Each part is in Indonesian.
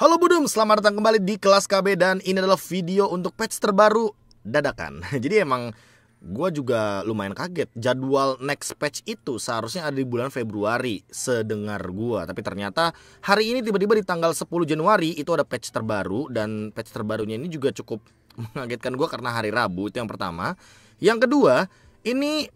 Halo Budum, selamat datang kembali di kelas KB dan ini adalah video untuk patch terbaru dadakan. Jadi emang gue juga lumayan kaget. Jadwal next patch itu seharusnya ada di bulan Februari sedengar gue. Tapi ternyata hari ini tiba-tiba di tanggal 10 Januari itu ada patch terbaru. Dan patch terbarunya ini juga cukup mengagetkan gue karena hari Rabu, itu yang pertama. Yang kedua, ini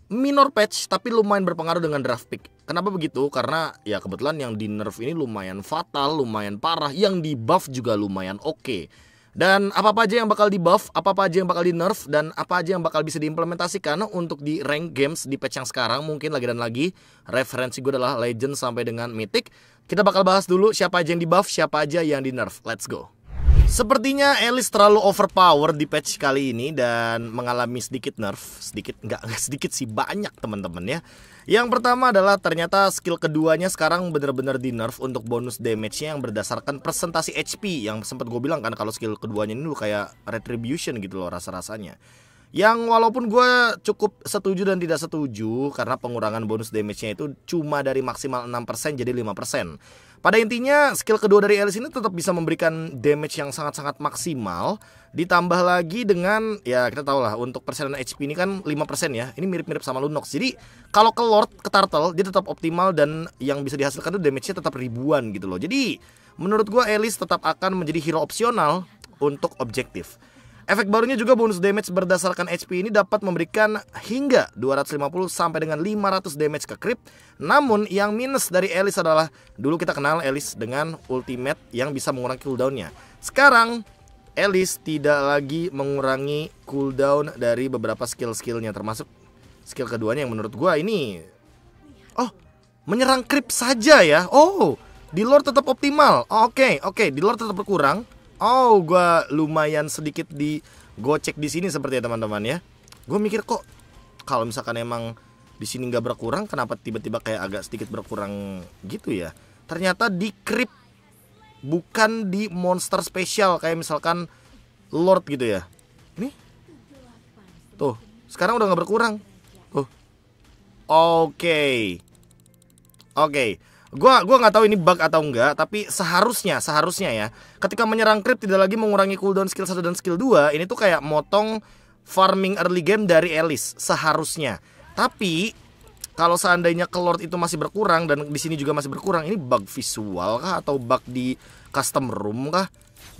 minor patch tapi lumayan berpengaruh dengan draft pick. Kenapa begitu? Karena ya kebetulan yang di nerf ini lumayan fatal, lumayan parah. Yang di buff juga lumayan oke. Dan apa-apa aja yang bakal di buff, apa-apa aja yang bakal di nerf, dan apa aja yang bakal bisa diimplementasikan untuk di rank games di patch yang sekarang. Mungkin lagi dan lagi referensi gue adalah Legend sampai dengan Mythic. Kita bakal bahas dulu siapa aja yang di buff, siapa aja yang di nerf. Let's go. Sepertinya Alice terlalu overpower di patch kali ini dan mengalami sedikit nerf. Sedikit, enggak sedikit sih, banyak teman-teman ya. Yang pertama adalah ternyata skill keduanya sekarang bener-bener di nerf untuk bonus damage-nya yang berdasarkan presentasi HP. Yang sempat gue bilang kan kalau skill keduanya ini kayak retribution gitu loh rasa-rasanya. Yang walaupun gue cukup setuju dan tidak setuju karena pengurangan bonus damage-nya itu cuma dari maksimal 6% jadi 5%. Pada intinya skill kedua dari Alice ini tetap bisa memberikan damage yang sangat-sangat maksimal. Ditambah lagi dengan, ya kita tahu lah untuk persenan HP ini kan 5% ya. Ini mirip-mirip sama Lunox. Jadi kalau ke Lord, ke Turtle dia tetap optimal dan yang bisa dihasilkan itu damage-nya tetap ribuan gitu loh. Jadi menurut gue Alice tetap akan menjadi hero opsional untuk objektif. Efek barunya juga bonus damage berdasarkan HP ini dapat memberikan hingga 250 sampai dengan 500 damage ke creep. Namun yang minus dari Alice adalah dulu kita kenal Alice dengan ultimate yang bisa mengurangi cooldownnya. Sekarang Alice tidak lagi mengurangi cooldown dari beberapa skill-skillnya, termasuk skill keduanya yang menurut gua ini menyerang creep saja ya. Di lore tetap optimal. Oke, di lore tetap berkurang. Gua lumayan sedikit digocek di sini seperti ya teman-teman ya. Gue mikir kok kalau misalkan emang di sini nggak berkurang, kenapa tiba-tiba kayak agak sedikit berkurang gitu ya? Ternyata di creep, bukan di monster spesial kayak misalkan Lord gitu ya. Nih, tuh sekarang udah nggak berkurang. Tuh, oke. Gua nggak tahu ini bug atau enggak, tapi seharusnya ya ketika menyerang creep tidak lagi mengurangi cooldown skill 1 dan skill 2. Ini tuh kayak motong farming early game dari Alice seharusnya. Tapi kalau seandainya ke Lord itu masih berkurang dan di sini juga masih berkurang, ini bug visual kah atau bug di custom room kah?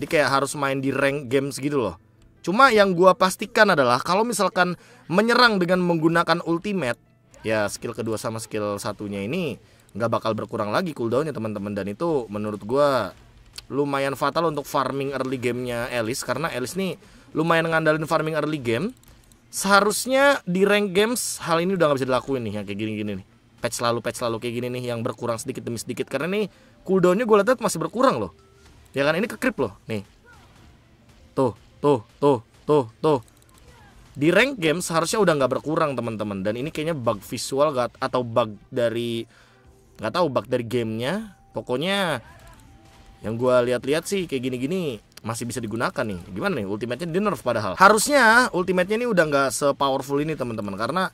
Dia kayak harus main di rank games gitu loh. Cuma yang gua pastikan adalah kalau misalkan menyerang dengan menggunakan ultimate, ya skill kedua sama skill satunya ini nggak bakal berkurang lagi cooldownnya teman-teman. Dan itu menurut gue lumayan fatal untuk farming early gamenya Alice. Karena Alice nih lumayan ngandalin farming early game. Seharusnya di rank games hal ini udah nggak bisa dilakuin nih, yang kayak gini-gini nih. Patch lalu kayak gini nih, yang berkurang sedikit demi sedikit. Karena nih cooldownnya gue lihat masih berkurang loh. Ya kan, ini ke creep loh. Nih, tuh. Di rank games seharusnya udah nggak berkurang teman-teman. Dan ini kayaknya bug visual atau bug dari, nggak tahu, bug dari gamenya. Pokoknya yang gue lihat-lihat sih kayak gini-gini masih bisa digunakan nih. Gimana nih ultimate-nya di nerf, padahal harusnya ultimate-nya ini udah nggak se-powerful ini teman-teman. Karena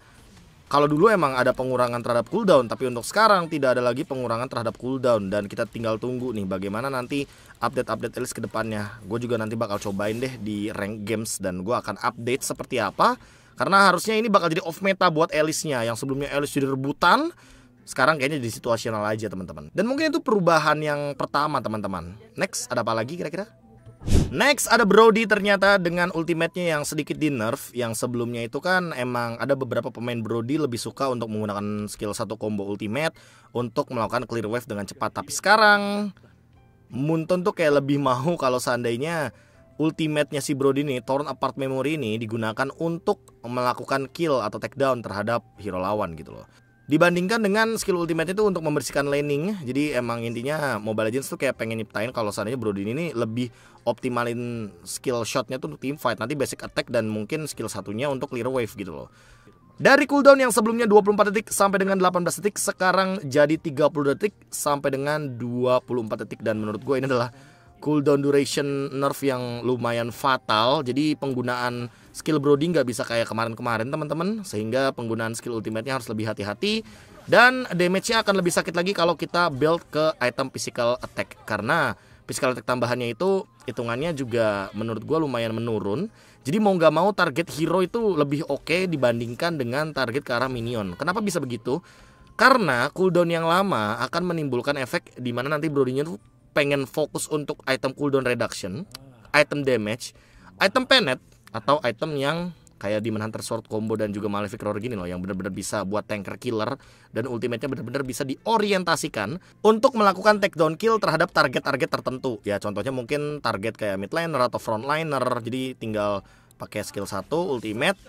kalau dulu emang ada pengurangan terhadap cooldown, tapi untuk sekarang tidak ada lagi pengurangan terhadap cooldown. Dan kita tinggal tunggu nih bagaimana nanti update-update Alice ke depannya. Gue juga nanti bakal cobain deh di rank games dan gue akan update seperti apa. Karena harusnya ini bakal jadi off meta buat Alice-nya. Yang sebelumnya Alice jadi rebutan, sekarang kayaknya jadi situasional aja teman-teman. Dan mungkin itu perubahan yang pertama teman-teman. Next ada apa lagi kira-kira? Next ada Brody ternyata dengan ultimate-nya yang sedikit di nerf. Yang sebelumnya itu kan emang ada beberapa pemain Brody lebih suka untuk menggunakan skill 1 combo ultimate untuk melakukan clear wave dengan cepat. Tapi sekarang Munton tuh kayak lebih mau kalau seandainya ultimate-nya si Brody ini, Torn Apart Memory ini, digunakan untuk melakukan kill atau takedown terhadap hero lawan gitu loh. Dibandingkan dengan skill ultimate itu untuk membersihkan laning. Jadi emang intinya Mobile Legends tuh kayak pengen nyiptain kalau seandainya Brody ini lebih optimalin skill shotnya tuh untuk team fight. Nanti basic attack dan mungkin skill satunya untuk clear wave gitu loh. Dari cooldown yang sebelumnya 24 detik sampai dengan 18 detik, sekarang jadi 30 detik sampai dengan 24 detik. Dan menurut gue ini adalah cooldown duration nerf yang lumayan fatal. Jadi penggunaan skill Brody nggak bisa kayak kemarin-kemarin teman-teman, sehingga penggunaan skill ultimate-nya harus lebih hati-hati. Dan damage-nya akan lebih sakit lagi kalau kita build ke item physical attack, karena physical attack tambahannya itu hitungannya juga menurut gue lumayan menurun. Jadi mau nggak mau target hero itu lebih oke dibandingkan dengan target ke arah minion. Kenapa bisa begitu? Karena cooldown yang lama akan menimbulkan efek di mana nanti Brodinya tuh pengen fokus untuk item cooldown reduction, item damage, item penet, atau item yang kayak Demon Hunter Sword combo dan juga Malefic Roar gini loh, yang benar-benar bisa buat tanker killer dan ultimate-nya benar-benar bisa diorientasikan untuk melakukan takedown kill terhadap target-target tertentu. Ya contohnya mungkin target kayak midlaner atau frontliner. Jadi tinggal pakai skill 1 ultimate,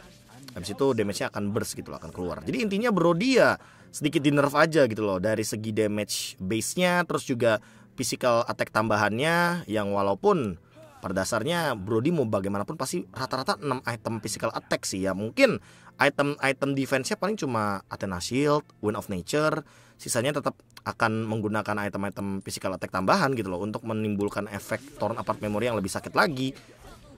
habis itu damage-nya akan burst gitu loh, akan keluar. Jadi intinya Brody ya sedikit di nerf aja gitu loh dari segi damage base-nya, terus juga physical attack tambahannya yang walaupun pada dasarnya Brody mau bagaimanapun pasti rata-rata 6 item physical attack sih ya. Mungkin item defense-nya paling cuma Athena Shield, Wind of Nature. Sisanya tetap akan menggunakan item-item physical attack tambahan gitu loh untuk menimbulkan efek torn apart memory yang lebih sakit lagi.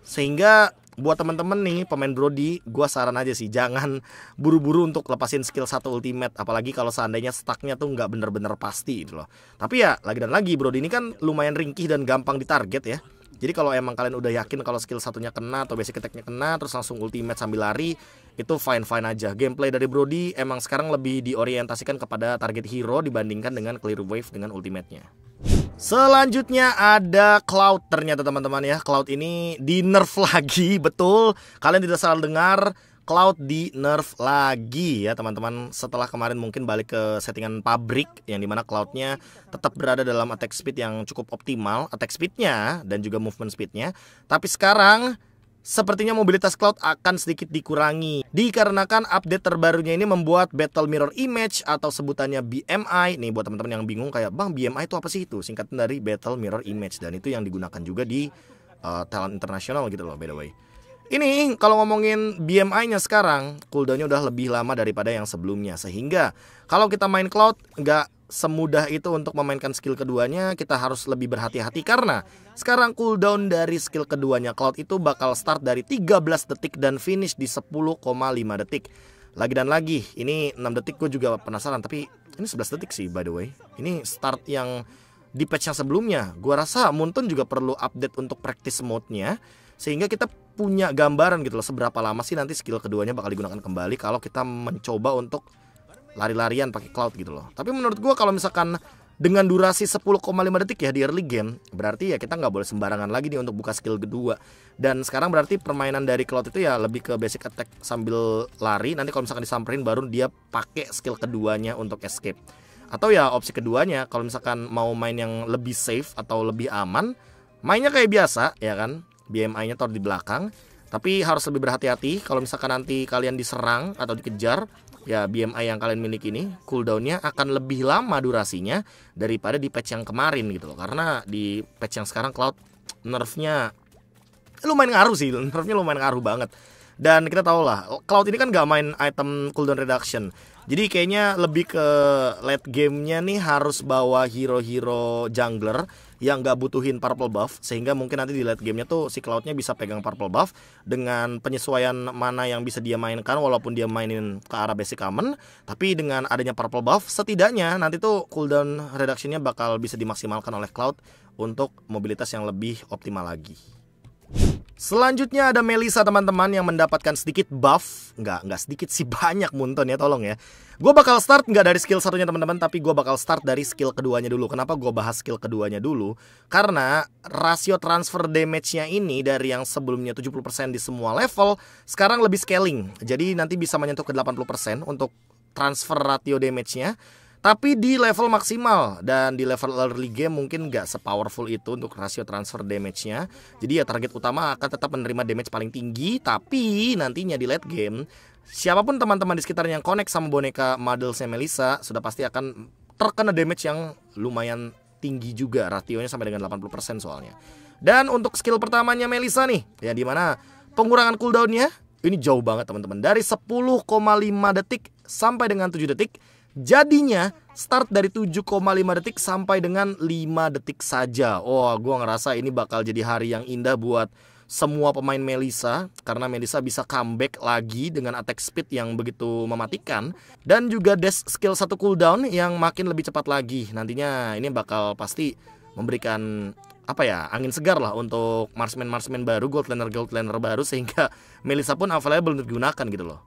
Sehingga buat temen-temen nih pemain Brody, gua saran aja sih jangan buru-buru untuk lepasin skill 1 ultimate. Apalagi kalau seandainya stacknya tuh nggak bener-bener pasti gitu loh. Tapi ya lagi dan lagi Brody ini kan lumayan ringkih dan gampang ditarget ya. Jadi kalau emang kalian udah yakin kalau skill satunya kena atau basic attack-nya kena, terus langsung ultimate sambil lari, itu fine-fine aja. Gameplay dari Brody emang sekarang lebih diorientasikan kepada target hero dibandingkan dengan clear wave dengan ultimate-nya. Selanjutnya ada Cloud ternyata teman-teman ya. Cloud ini di nerf lagi, betul. Kalian tidak salah dengar, Cloud di nerf lagi ya teman-teman. Setelah kemarin mungkin balik ke settingan pabrik yang dimana Cloudnya tetap berada dalam attack speed yang cukup optimal, attack speednya dan juga movement speednya. Tapi sekarang sepertinya mobilitas Cloud akan sedikit dikurangi dikarenakan update terbarunya ini membuat Battle Mirror Image atau sebutannya BMI. Nih buat teman-teman yang bingung kayak, "Bang, BMI itu apa sih?" Itu singkatan dari Battle Mirror Image dan itu yang digunakan juga di talent internasional gitu loh by the way. Ini kalau ngomongin BMI-nya sekarang, cooldown-nya udah lebih lama daripada yang sebelumnya. Sehingga kalau kita main Cloud nggak semudah itu untuk memainkan skill keduanya. Kita harus lebih berhati-hati karena sekarang cooldown dari skill keduanya Cloud itu bakal start dari 13 detik dan finish di 10,5 detik. Lagi dan lagi, ini 6 detik gue juga penasaran, tapi ini 11 detik sih by the way. Ini start yang di patch yang sebelumnya. Gue rasa Muntun juga perlu update untuk practice mode-nya sehingga kita punya gambaran gitu loh seberapa lama sih nanti skill keduanya bakal digunakan kembali kalau kita mencoba untuk lari-larian pakai Cloud gitu loh. Tapi menurut gue kalau misalkan dengan durasi 10,5 detik ya di early game, berarti ya kita nggak boleh sembarangan lagi nih untuk buka skill kedua. Dan sekarang berarti permainan dari Cloud itu ya lebih ke basic attack sambil lari. Nanti kalau misalkan disamperin baru dia pakai skill keduanya untuk escape. Atau ya opsi keduanya kalau misalkan mau main yang lebih safe atau lebih aman, mainnya kayak biasa ya kan, BMI-nya taruh di belakang. Tapi harus lebih berhati-hati kalau misalkan nanti kalian diserang atau dikejar, ya BMI yang kalian miliki ini cooldownnya akan lebih lama durasinya daripada di patch yang kemarin gitu loh. Karena di patch yang sekarang Cloud nerfnya lumayan ngaruh sih, nerfnya lumayan ngaruh banget. Dan kita tahu lah Cloud ini kan gak main item cooldown reduction. Jadi kayaknya lebih ke late gamenya nih harus bawa hero-hero jungler yang gak butuhin purple buff. Sehingga mungkin nanti di late gamenya tuh si Cloudnya bisa pegang purple buff dengan penyesuaian mana yang bisa dia mainkan. Walaupun dia mainin ke arah basic common, tapi dengan adanya purple buff setidaknya nanti tuh cooldown reductionnya bakal bisa dimaksimalkan oleh Cloud untuk mobilitas yang lebih optimal lagi. Selanjutnya ada Melissa teman-teman yang mendapatkan sedikit buff. Nggak sedikit sih, banyak Muntun ya, tolong ya. Gue bakal start nggak dari skill satunya teman-teman, tapi gue bakal start dari skill keduanya dulu. Kenapa gue bahas skill keduanya dulu? Karena rasio transfer damage-nya ini dari yang sebelumnya 70% di semua level, sekarang lebih scaling. Jadi nanti bisa menyentuh ke 80% untuk transfer ratio damage-nya. Tapi di level maksimal dan di level early game mungkin nggak sepowerful itu untuk rasio transfer damage-nya. Jadi ya target utama akan tetap menerima damage paling tinggi. Tapi nantinya di late game, siapapun teman-teman di sekitarnya yang connect sama boneka Madelsnya Melissa sudah pasti akan terkena damage yang lumayan tinggi juga. Rasionya sampai dengan 80% soalnya. Dan untuk skill pertamanya Melissa nih, ya dimana pengurangan cooldown-nya ini jauh banget teman-teman. Dari 10,5 detik sampai dengan 7 detik. Jadinya start dari 7,5 detik sampai dengan 5 detik saja. Oh, gue ngerasa ini bakal jadi hari yang indah buat semua pemain Melissa. Karena Melissa bisa comeback lagi dengan attack speed yang begitu mematikan. Dan juga dash skill 1 cooldown yang makin lebih cepat lagi. Nantinya ini bakal pasti memberikan apa ya, angin segar lah untuk marksman baru, gold laner baru, sehingga Melissa pun available untuk digunakan gitu loh.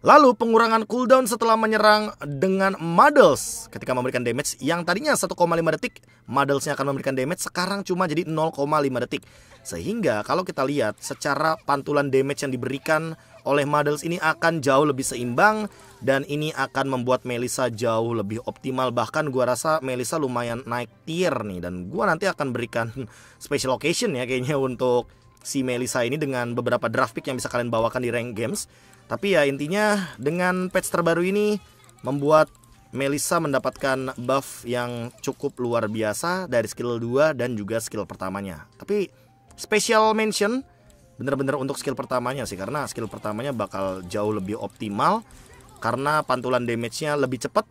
Lalu pengurangan cooldown setelah menyerang dengan Muddles ketika memberikan damage yang tadinya 1,5 detik, Muddlesnya akan memberikan damage sekarang cuma jadi 0,5 detik. Sehingga kalau kita lihat secara pantulan damage yang diberikan oleh Muddles ini akan jauh lebih seimbang, dan ini akan membuat Melissa jauh lebih optimal. Bahkan gua rasa Melissa lumayan naik tier nih, dan gua nanti akan berikan special occasion ya kayaknya untuk si Melissa ini dengan beberapa draft pick yang bisa kalian bawakan di rank games. Tapi ya intinya dengan patch terbaru ini membuat Melissa mendapatkan buff yang cukup luar biasa dari skill 2 dan juga skill pertamanya. Tapi special mention bener-bener untuk skill pertamanya sih, karena skill pertamanya bakal jauh lebih optimal karena pantulan damage-nya lebih cepat.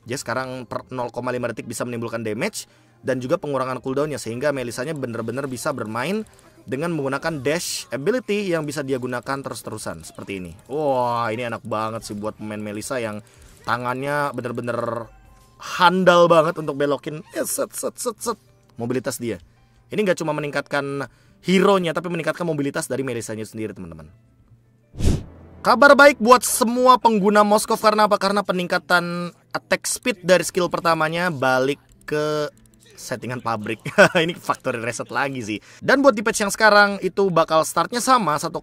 Dia sekarang per 0,5 detik bisa menimbulkan damage, dan juga pengurangan cooldown-nya, sehingga Melissa-nya bener-bener bisa bermain dengan menggunakan dash ability yang bisa dia gunakan terus-terusan seperti ini. Wah, ini enak banget sih buat pemain Melissa yang tangannya bener-bener handal banget untuk belokin set mobilitas dia. Ini nggak cuma meningkatkan hero-nya, tapi meningkatkan mobilitas dari Melissa-nya sendiri, teman-teman. Kabar baik buat semua pengguna Moskov, karena apa? Karena peningkatan attack speed dari skill pertamanya balik ke settingan pabrik. Ini factory reset lagi sih. Dan buat di patch yang sekarang itu bakal startnya sama 1,15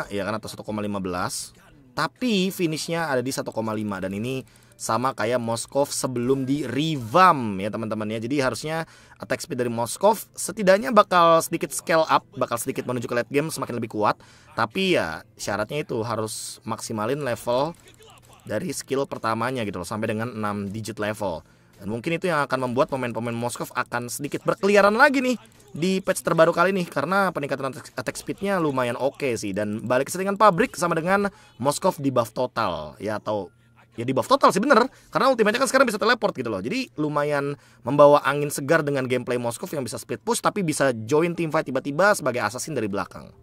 ya kan, atau 1,15, tapi finishnya ada di 1,5, dan ini sama kayak Moskov sebelum di revamp ya teman-teman ya. Jadi harusnya attack speed dari Moskov setidaknya bakal sedikit scale up, bakal sedikit menuju ke late game semakin lebih kuat. Tapi ya syaratnya itu harus maksimalin level dari skill pertamanya gitu loh, sampai dengan 6 digit level. Dan mungkin itu yang akan membuat pemain-pemain Moskov akan sedikit berkeliaran lagi nih di patch terbaru kali ini, karena peningkatan attack speednya lumayan oke sih. Dan balik ke settingan pabrik sama dengan Moskov di buff total ya, atau ya di buff total sih bener, karena ultimate-nya kan sekarang bisa teleport gitu loh. Jadi lumayan membawa angin segar dengan gameplay Moskov yang bisa split push, tapi bisa join team fight tiba-tiba sebagai assassin dari belakang.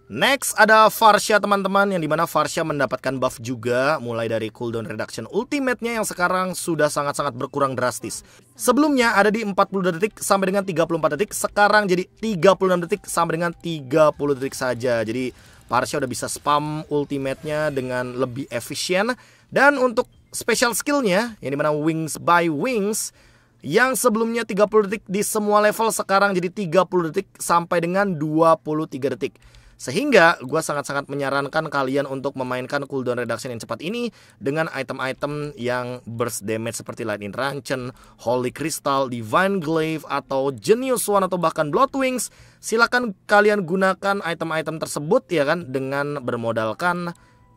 Next ada Varsha teman-teman, yang dimana Varsha mendapatkan buff juga, mulai dari cooldown reduction ultimate-nya yang sekarang sudah sangat-sangat berkurang drastis. Sebelumnya ada di 42 detik sampai dengan 34 detik, sekarang jadi 36 detik sampai dengan 30 detik saja. Jadi Varsha udah bisa spam ultimate-nya dengan lebih efisien. Dan untuk special skill-nya, yang dimana Wings by Wings, yang sebelumnya 30 detik di semua level, sekarang jadi 30 detik sampai dengan 23 detik. Sehingga gue sangat-sangat menyarankan kalian untuk memainkan cooldown reduction yang cepat ini dengan item-item yang burst damage seperti Lightning Rancen, Holy Crystal, Divine Glaive, atau Genius One, atau bahkan Blood Wings. Silakan kalian gunakan item-item tersebut ya kan, dengan bermodalkan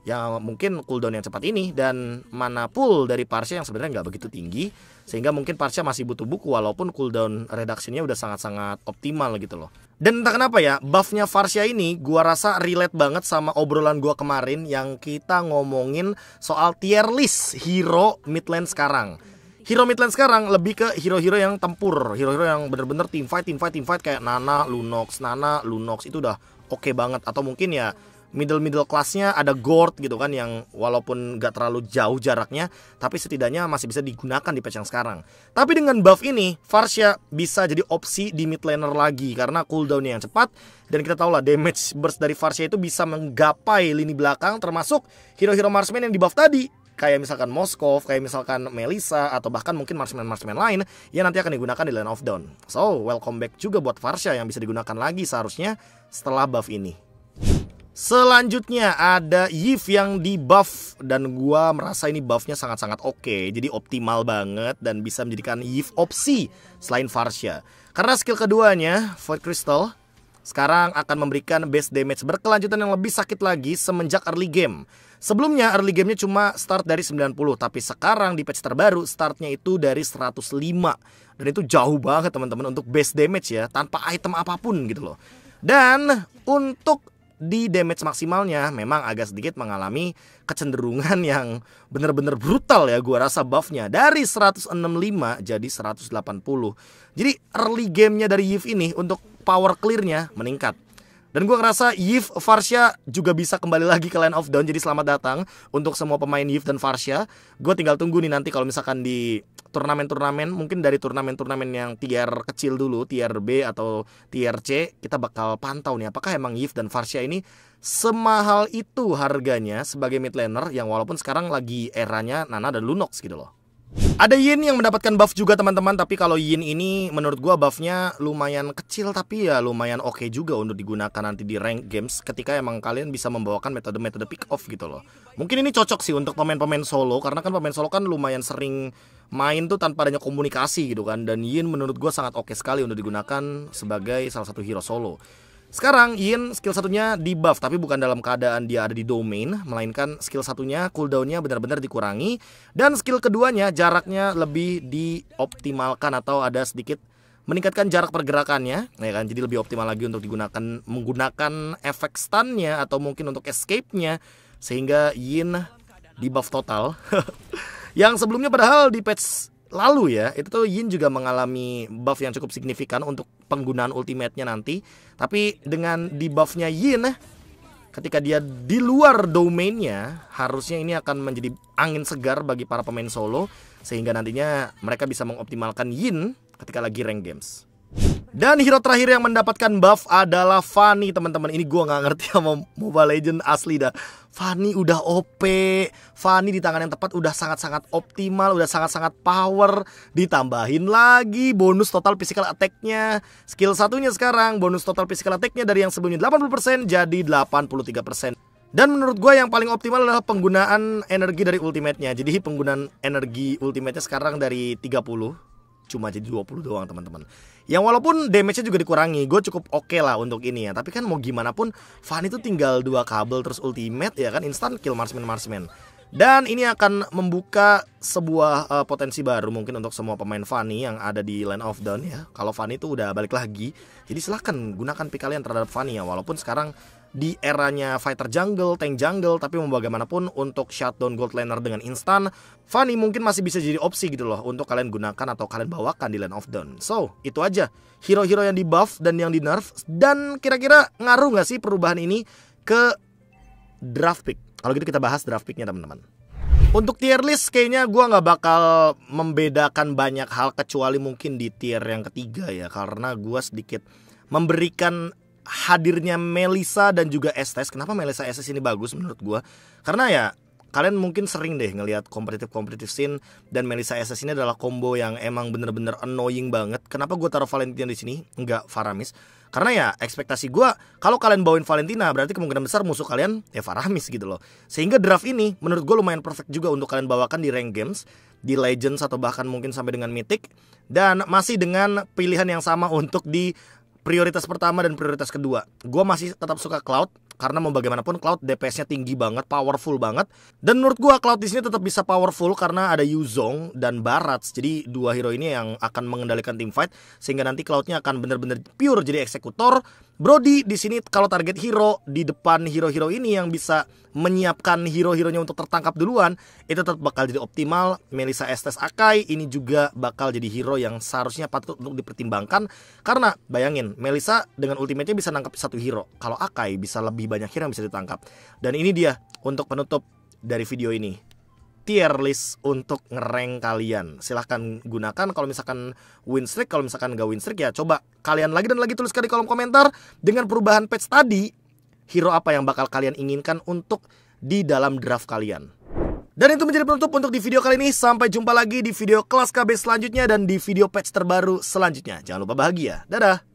ya mungkin cooldown yang cepat ini dan mana pool dari Varsha yang sebenarnya nggak begitu tinggi, sehingga mungkin Varsha masih butuh buku walaupun cooldown reduction-nya udah sangat-sangat optimal gitu loh. Dan entah kenapa ya, buffnya Varsha ini gua rasa relate banget sama obrolan gua kemarin yang kita ngomongin soal tier list hero midlane sekarang. Hero midlane sekarang lebih ke hero-hero yang tempur, hero-hero yang bener-bener team fight kayak Nana, Lunox itu udah oke banget. Atau mungkin ya middle classnya ada Gord gitu kan, yang walaupun gak terlalu jauh jaraknya, tapi setidaknya masih bisa digunakan di patch yang sekarang. Tapi dengan buff ini, Varsha bisa jadi opsi di mid laner lagi karena cooldownnya yang cepat. Dan kita tahu lah damage burst dari Varsha itu bisa menggapai lini belakang, termasuk hero-hero marksman yang di buff tadi, kayak misalkan Moskov, kayak misalkan Melissa, atau bahkan mungkin marksman lain yang nanti akan digunakan di Land of Dawn. So, welcome back juga buat Varsha yang bisa digunakan lagi seharusnya setelah buff ini. Selanjutnya ada Yves yang di buff, dan gua merasa ini buffnya sangat-sangat oke. Jadi optimal banget dan bisa menjadikan Yves opsi selain Varsha. Karena skill keduanya, Void Crystal, sekarang akan memberikan base damage berkelanjutan yang lebih sakit lagi semenjak early game. Sebelumnya early gamenya cuma start dari 90, tapi sekarang di patch terbaru startnya itu dari 105. Dan itu jauh banget teman-teman untuk base damage ya, tanpa item apapun gitu loh. Dan untuk di damage maksimalnya memang agak sedikit mengalami kecenderungan yang bener-bener brutal ya, gua rasa buffnya dari 165 jadi 180. Jadi early gamenya dari Yves ini untuk power clearnya meningkat. Dan gue ngerasa Yves, Varsha juga bisa kembali lagi ke Land of Dawn. Jadi selamat datang untuk semua pemain Yves dan Varsha. Gue tinggal tunggu nih nanti kalau misalkan di turnamen-turnamen, mungkin dari turnamen-turnamen yang tier kecil dulu, tier B atau tier C, kita bakal pantau nih apakah emang Yves dan Varsha ini semahal itu harganya sebagai mid laner yang walaupun sekarang lagi eranya Nana dan Lunox gitu loh. Ada Yin yang mendapatkan buff juga teman-teman. Tapi kalau Yin ini menurut gua buffnya lumayan kecil, tapi ya lumayan oke juga untuk digunakan nanti di rank games ketika emang kalian bisa membawakan metode-metode pick off gitu loh. Mungkin ini cocok sih untuk pemain-pemain solo, karena kan pemain solo kan lumayan sering main tuh tanpa adanya komunikasi gitu kan. Dan Yin menurut gua sangat oke sekali untuk digunakan sebagai salah satu hero solo. Sekarang Yin skill satunya di buff, tapi bukan dalam keadaan dia ada di domain, melainkan skill satunya cooldownnya benar-benar dikurangi. Dan skill keduanya jaraknya lebih dioptimalkan atau ada sedikit meningkatkan jarak pergerakannya, ya kan? Jadi lebih optimal lagi untuk digunakan menggunakan efek stunnya atau mungkin untuk escape-nya, sehingga Yin di buff total. Yang sebelumnya padahal di patch lalu ya, itu tuh Yin juga mengalami buff yang cukup signifikan untuk penggunaan ultimate-nya nanti. Tapi dengan debuff-nya Yin, ketika dia di luar domainnya, harusnya ini akan menjadi angin segar bagi para pemain solo, sehingga nantinya mereka bisa mengoptimalkan Yin ketika lagi rank games. Dan hero terakhir yang mendapatkan buff adalah Fanny teman-teman. Ini gue gak ngerti sama Mobile Legends asli dah. Fanny udah OP, Fanny di tangan yang tepat udah sangat-sangat optimal, udah sangat-sangat power. Ditambahin lagi bonus total physical attack-nya. Skill satunya sekarang bonus total physical attack-nya dari yang sebelumnya 80% jadi 83%. Dan menurut gue yang paling optimal adalah penggunaan energi dari ultimate-nya. Jadi penggunaan energi ultimate-nya sekarang dari 30 cuma jadi 20 doang teman-teman. Yang walaupun damage-nya juga dikurangi, gue cukup oke lah untuk ini ya. Tapi kan mau gimana pun Fanny itu tinggal 2 kabel terus ultimate ya kan, instant kill marksman. Dan ini akan membuka sebuah potensi baru mungkin untuk semua pemain Fanny yang ada di Land of Dawn ya. Kalau Fanny itu udah balik lagi, jadi silahkan gunakan pick kalian terhadap Fanny ya. Walaupun sekarang di eranya fighter jungle, tank jungle, tapi mau bagaimanapun untuk shutdown gold laner dengan instan, Fanny mungkin masih bisa jadi opsi gitu loh untuk kalian gunakan atau kalian bawakan di Land of Dawn. So, itu aja hero-hero yang di buff dan yang di nerf. Dan kira-kira ngaruh gak sih perubahan ini ke draft pick? Kalau gitu kita bahas draft picknya teman-teman. Untuk tier list kayaknya gue gak bakal membedakan banyak hal kecuali mungkin di tier yang ketiga ya. Karena gue sedikit memberikan hadirnya Melissa dan juga Estes. Kenapa Melissa Estes ini bagus menurut gue? Karena ya kalian mungkin sering deh ngelihat kompetitif scene, dan Melissa Estes ini adalah combo yang emang bener-bener annoying banget. Kenapa gue taruh Valentina di sini, enggak Faramis? Karena ya ekspektasi gue kalau kalian bawain Valentina berarti kemungkinan besar musuh kalian ya Faramis gitu loh. Sehingga draft ini menurut gue lumayan perfect juga untuk kalian bawakan di rank games, di Legends atau bahkan mungkin sampai dengan Mythic. Dan masih dengan pilihan yang sama untuk di prioritas pertama dan prioritas kedua. Gue masih tetap suka Cloud, karena mau bagaimanapun Cloud DPS-nya tinggi banget, powerful banget. Dan menurut gue Cloud di sini tetap bisa powerful karena ada Yuzong dan Barats. Jadi dua hero ini yang akan mengendalikan team fight, sehingga nanti Cloud-nya akan benar-benar pure jadi eksekutor. Brody di sini kalau target hero di depan hero-hero ini yang bisa menyiapkan hero-heronya untuk tertangkap duluan, itu tetap bakal jadi optimal. Melissa Estes Akai ini juga bakal jadi hero yang seharusnya patut untuk dipertimbangkan. Karena bayangin, Melissa dengan ultimate-nya bisa nangkap satu hero, kalau Akai bisa lebih banyak hero yang bisa ditangkap. Dan ini dia untuk penutup dari video ini, tier list untuk ngerank kalian. Silahkan gunakan kalau misalkan win streak. Kalau misalkan gak win streak ya coba kalian lagi dan lagi tuliskan di kolom komentar dengan perubahan patch tadi, hero apa yang bakal kalian inginkan untuk di dalam draft kalian. Dan itu menjadi penutup untuk di video kali ini. Sampai jumpa lagi di video kelas KB selanjutnya dan di video patch terbaru selanjutnya. Jangan lupa bahagia. Dadah.